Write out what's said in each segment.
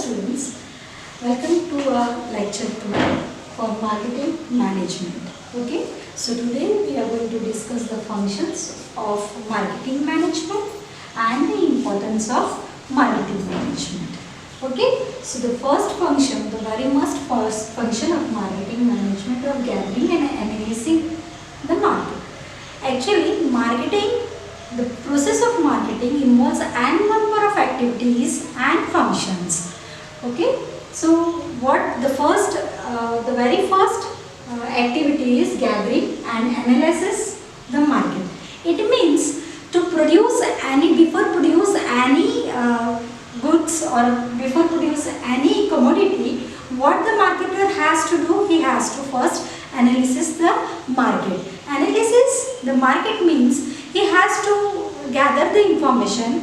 students, welcome to our lecture 2 for marketing management. Okay, so today we are going to discuss the functions of marketing management and the importance of marketing management. Okay, so the first function, the very first function of marketing management of gathering and analyzing the market. Actually, the process of marketing involves n number of activities and functions. Okay, so the very first activity is gathering and analysis the market. It means before produce any goods or before produce any commodity, what the marketer has to do, he has to first analysis the market. Analysis the market means he has to gather the information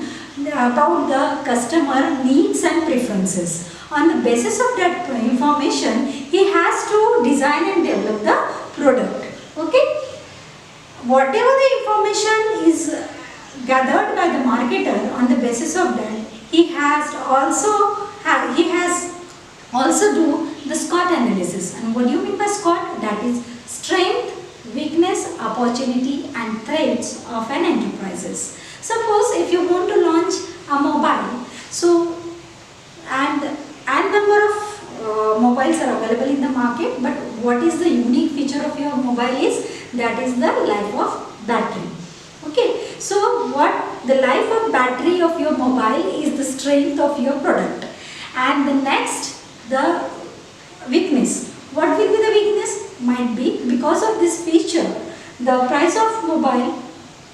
about the customer needs and preferences. On the basis of that information, he has to design and develop the product. Okay? Whatever the information is gathered by the marketer, on the basis of that, he has also do the SWOT analysis. And what do you mean by SWOT? That is strength, weakness, opportunity and threats of an enterprises. Suppose if you want to launch a mobile, so number of mobiles are available in the market, but what is the unique feature of your mobile is that is the life of battery. Okay, so what the life of battery of your mobile is the strength of your product. And the next, the weakness. What will be the weakness? Might be because of this feature, the price of mobile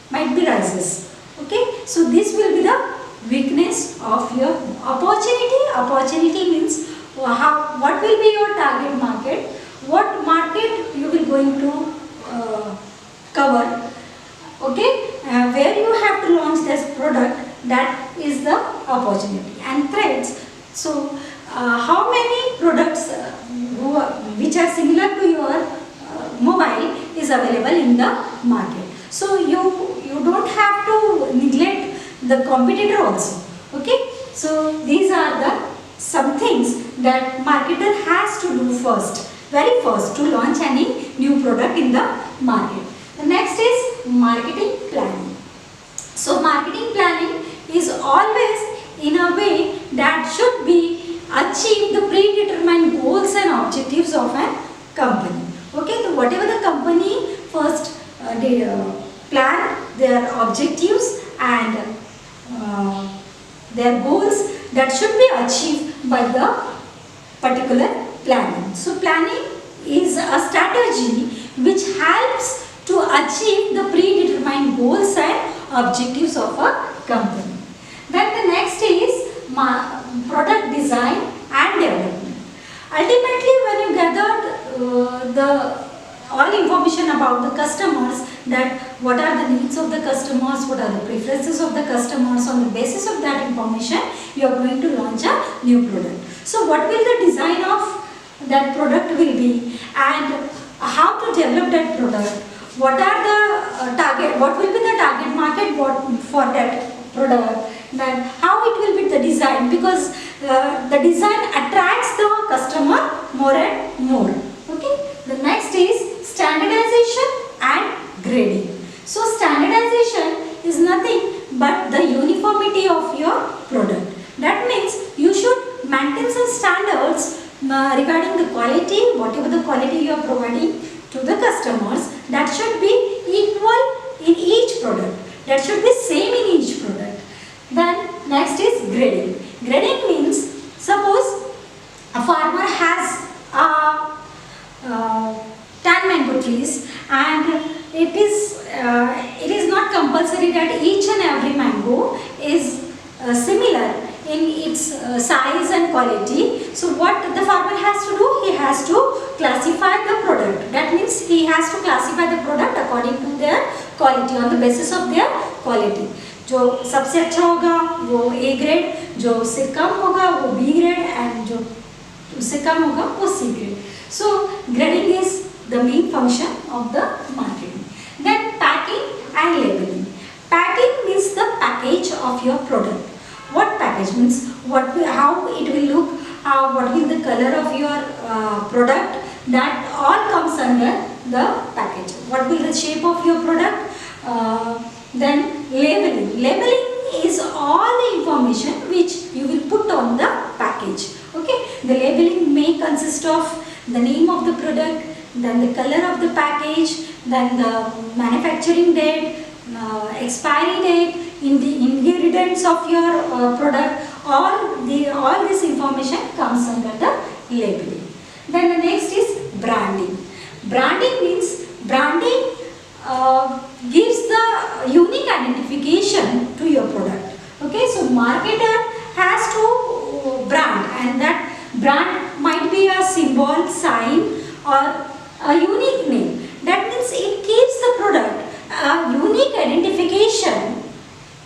might be rises. Okay, so this will be the weakness of your opportunity. Opportunity means what will be your target market, what market you will going to cover. Okay, where you have to launch this product, that is the opportunity. And threats, so how many products which are similar to your mobile is available in the market. So you don't have to neglect the competitor also. Okay, so these are the some things that marketer has to do very first to launch any new product in the market. The next is marketing planning. So marketing planning is always in a way that should be achieve the predetermined goals and objectives of a company. Okay, so whatever the company first they plan their objectives and their goals, that should be achieved by the particular planning. So planning is a strategy which helps to achieve the predetermined goals and objectives of a company. Then the next is product design and development. Ultimately, when you gathered all information about the customers, that what are the needs of the customers, what are the preferences of the customers, on the basis of that information, you are going to launch a new product. So what will the design of that product will be, and how to develop that product, what are the what will be the target market for that product, then how it will be the design, because the design attracts the customer more and more. Okay, the next is standardization and grading. So standardization is nothing but the uniformity of your product. That means you should maintain some standards regarding the quality, whatever the quality you are providing to the customers, that should be equal in each product. That should be same in each product. Then next is grading. Grading means, suppose a farmer has 10 mango trees, and it is not compulsory that each and every mango is similar in its size and quality. So what the farmer has to do, he has to classify the product. That means he has to classify the product according to their quality, on the basis of their quality. जो सबसे अच्छा होगा वो A grade, जो उससे कम होगा वो B grade, and जो उससे कम होगा वो C grade. So grading is the main function of the marketing. Then packing and labeling. Packing means the package of your product. What package means? How it will look, what will the color of your product, that all comes under the package. What will the shape of your product? Then labeling. Labeling is all the information which you will put on the package. Okay, the labeling may consist of the name of the product, then the color of the package, then the manufacturing date, expiry date, in the ingredients of your product. All this information comes under the labeling. Then the next is branding. Branding means branding gives the unique identification to your product. Okay, so marketer has to brand, and that brand might be a symbol, sign, or a unique name. That means it gives the product a unique identification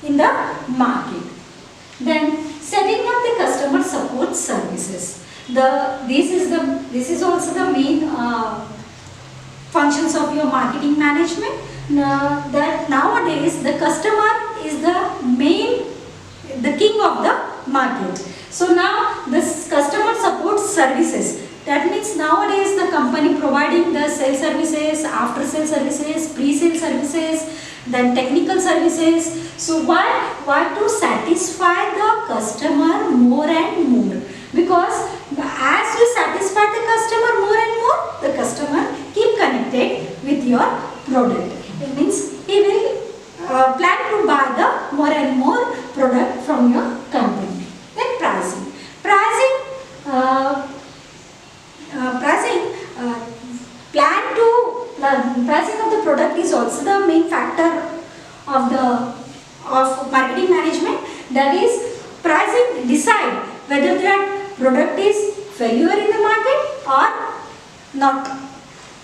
in the market. Then setting up the customer support services. This is also the main functions of your marketing management. That nowadays the customer is the king of the market. So now this customer support services, that means nowadays the company providing the sales services, after sales services, pre-sale services, then technical services. So why to satisfy the customer more and more? Because as you satisfy the customer more and more, the customer keep connected with your product. It means he will plan to buy the more and more product from your company. Then pricing. Pricing of the product is also the main factor of marketing management. That is, pricing decide whether that product is failure in the market or not,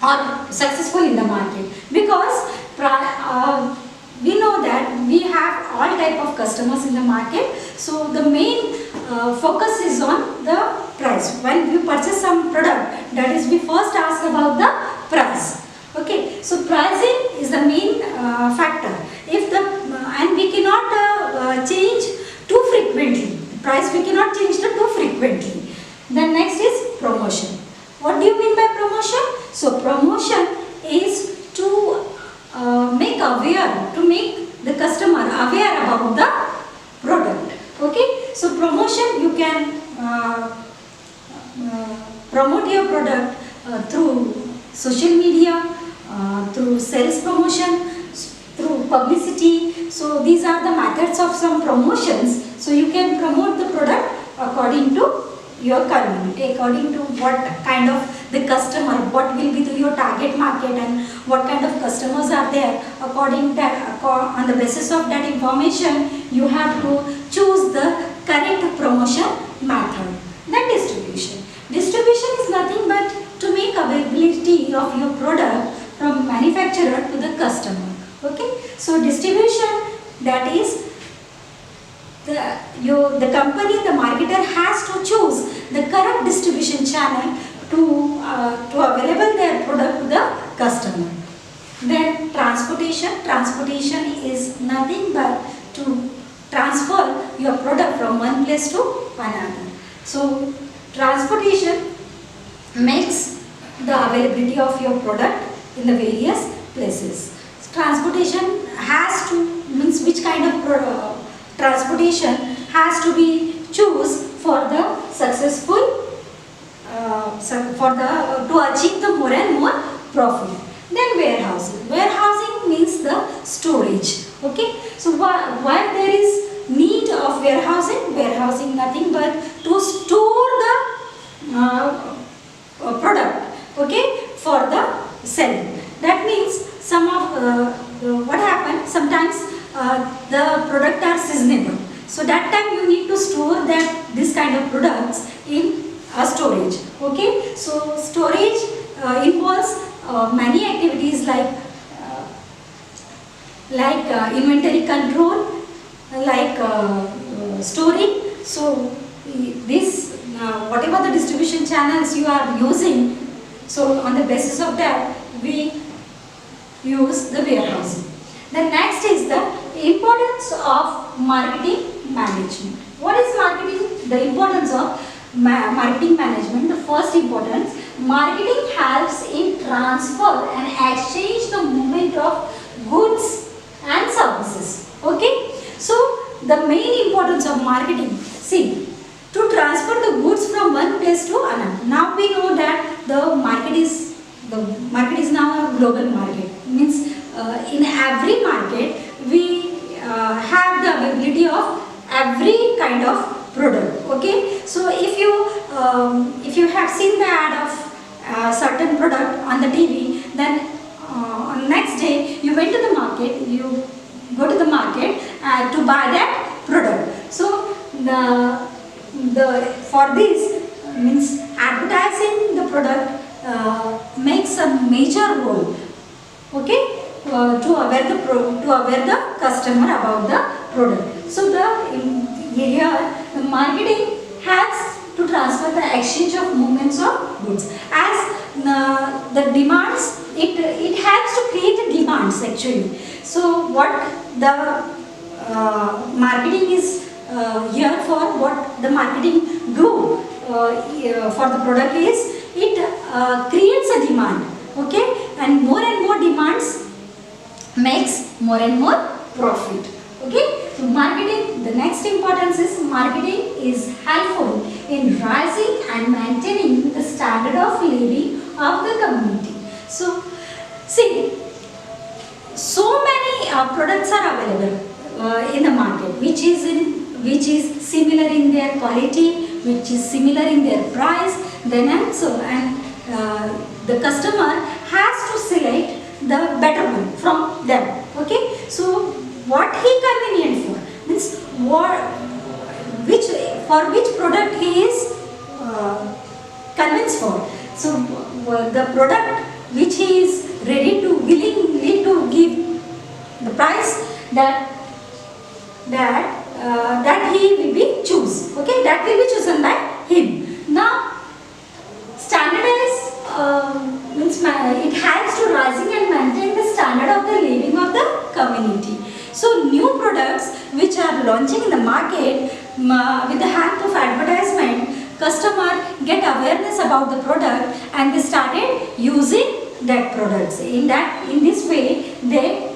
or successful in the market. Because we know that we have all type of customers in the market. So the main focus is on the price. When we purchase some product, that is, we first ask about the price. Okay, so pricing is the main factor. And we cannot change too frequently. Price we cannot change too frequently. Then next is promotion. What do you mean by promotion? So promotion is to make the customer aware about the product. Okay, so promotion, you can promote your product through social media, through sales promotion, through publicity. So these are the methods of some promotions. So you can promote the product according to your community, according to what kind of the customer, what will be your target market, and what kind of customers are there. According that, on the basis of that information, you have to choose the correct promotion method. Then distribution. Distribution is nothing but to make availability of your product from manufacturer to the customer. Okay, so distribution, that is, the company, the marketer has to choose the correct distribution channel to available their product to the customer. Then transportation. Transportation is nothing but to transfer your product from one place to another. So transportation makes the availability of your product in the various places. Transportation has to, means which kind of transportation has to be choose for the successful to achieve the more and more profit. Then warehousing. Warehousing means the storage. Okay, so why there is need of warehousing? Warehousing nothing but to store the product, okay, for the selling. That means some of what happens sometimes, the product are seasonable. So that time you need to store this kind of products in a storage. Okay, so storage involves many activities like inventory control, like storing. So this whatever the distribution channels you are using, so on the basis of that we use the warehousing. The next is the importance of marketing management. What is marketing? The importance of marketing management, the first importance, marketing helps in transfer and exchange the movement of goods and services. Okay, so the main importance of marketing, see, to transfer the goods from one place to another. Now we know that the market is now a global market. Means in every market we have the availability of every kind of product. Okay, so if you have seen the ad of certain product on the TV, then on next day you went to the market, you go to the market to buy that product. So the for this means advertising the product makes a major role. Okay, to aware the customer about the product. So here the marketing has to transfer the exchange of movements of goods. As the demands, it helps to create demands actually. So what the marketing is here for, what the marketing do for the product is, it creates a demand. Okay, and more demands makes more and more profit. Okay, so marketing, the next importance is marketing is helpful in rising and maintaining the standard of living of the community. So see, so many products are available in the market, which is similar in their quality, which is similar in their price, then and the customer has to select the better one from them. Okay, so what he convenient for, means which product he is convinced for. So the product which he is willingly to give the price that he will be choose. Okay, that will be chosen by him. Now standardize means it helps to rising and maintain the standard of the living of the community. So new products which are launching in the market with the help of advertisement, customer get awareness about the product and they started using that products. In this way they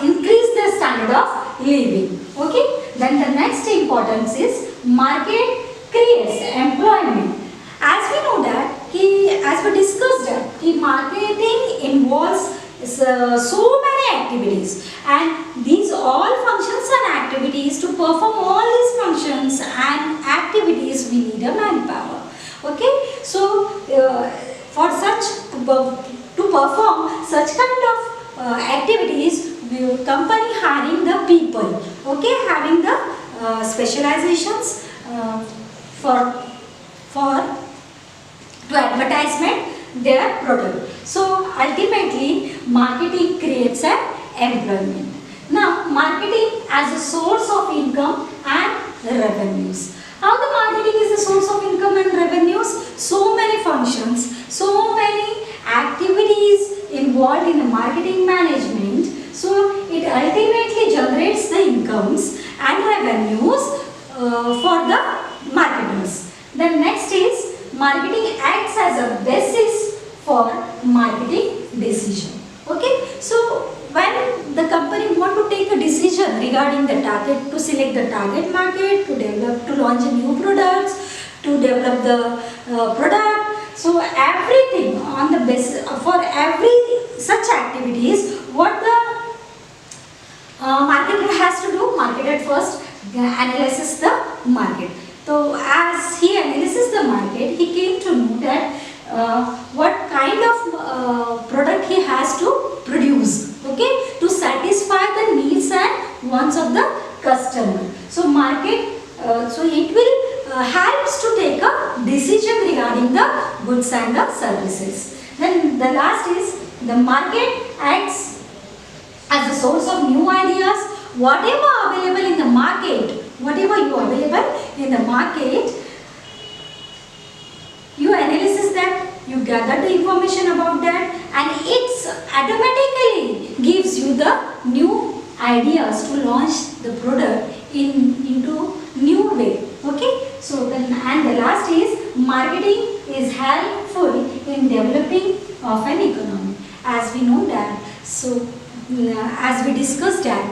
increase the standard of living. Okay, then the next importance is market creates employment. As we know that, as we discussed that, marketing involves so many activities, and these all functions and activities, to perform all these functions and activities we need a manpower. Okay, so for such to perform such kind of activities, company hiring the people. Okay, having the specializations for to advertisement their product. So ultimately marketing creates an employment. Now marketing as a source of income and revenues. How the marketing is a source of income and revenues? So many functions, so many activities involved in the marketing management. So it ultimately generates the incomes and revenues for the marketers. Then next is marketing acts as a basis for marketing decision. Okay, so when the company want to take a decision regarding the target, to select the target market, to launch new products, to develop the product, so everything on the basis for every such activities, what the marketer has to do, marketer first analyzes the market. So as he analyzes the market, he came to know that what kind of product he has to produce, okay, to satisfy the needs and wants of the customer. So market, so it will helps to take a decision regarding the goods and the services. Then the last is the market acts as a source of new ideas. Whatever available in the market, whatever you available in the market, you analysis that, you gather the information about that, and it automatically gives you the new ideas to launch the product into new way. Okay, so the last is marketing is helpful in developing of an economy. As we know that, so as we discussed that,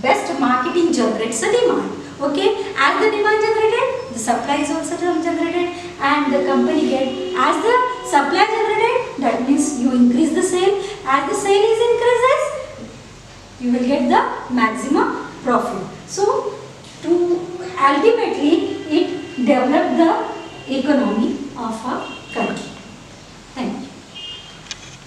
best marketing generates a demand. Okay, as the demand generated, the supply is also generated, and the company get, as the supply generated, that means you increase the sale. As the sale is increases, you will get the maximum profit. So to ultimately it develop the economy of a country.